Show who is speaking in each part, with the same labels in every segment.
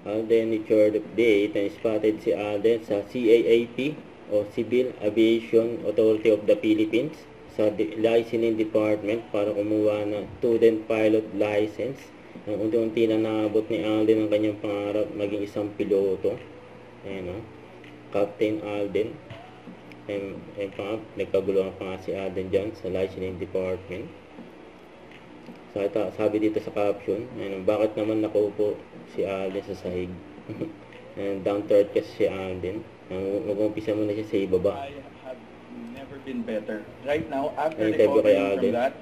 Speaker 1: Alden Richard update na spotted si Alden sa CAAP o Civil Aviation Authority of the Philippines sa licensing department para kumuha ng student pilot license. Ang unti-unti na naabot ni Alden ang kanyang pangarap maging isang piloto. Ayan, Captain Alden. Nagkaguluhan pa nga si Alden dyan sa licensing department. Sabi dito sa caption, bakit naman nakaupo si Alden sa sahig? Down to earth kasi si Alden. Mag-umpisa muna siya sa ibaba.
Speaker 2: I have never been better. Right now, after recovering from that,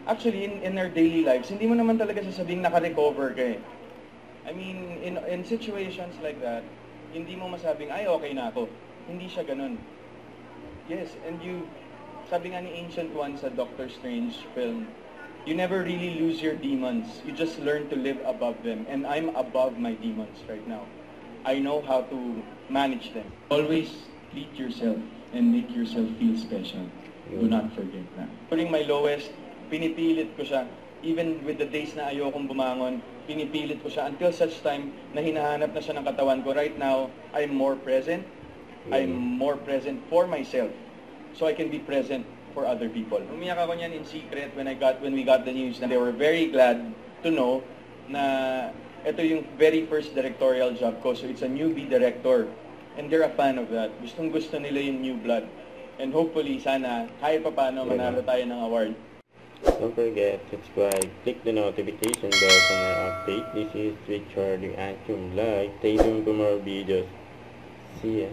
Speaker 2: actually, in our daily lives, hindi mo naman talaga sasabing naka-recover ka eh. I mean, in situations like that, hindi mo masabing, ay, okay na ako. Hindi siya ganun. Yes, and sabi nga ni Ancient One sa Doctor Strange film, you never really lose your demons. You just learn to live above them. And I'm above my demons right now. I know how to manage them. Always treat yourself and make yourself feel special. Do not forget that. During my lowest, pinipilit ko siya. Even with the days na ayokong bumangon, pinipilit ko siya until such time na hinahanap na siya ng katawan ko. Right now, I'm more present. I'm more present for myself. So I can be present for other people. Umiyak ako niyan in secret when we got the news, and they were very glad to know na ito yung very first directorial job ko. So it's a newbie director, and they're a fan of that. Gustong-gusto nila yung new blood. And hopefully, sana, kahit pa paano, manalo tayo ng award.
Speaker 1: Don't forget, subscribe, click the notification bell for my update. This is Richard Reaction Live. Stay tuned for more videos. See ya.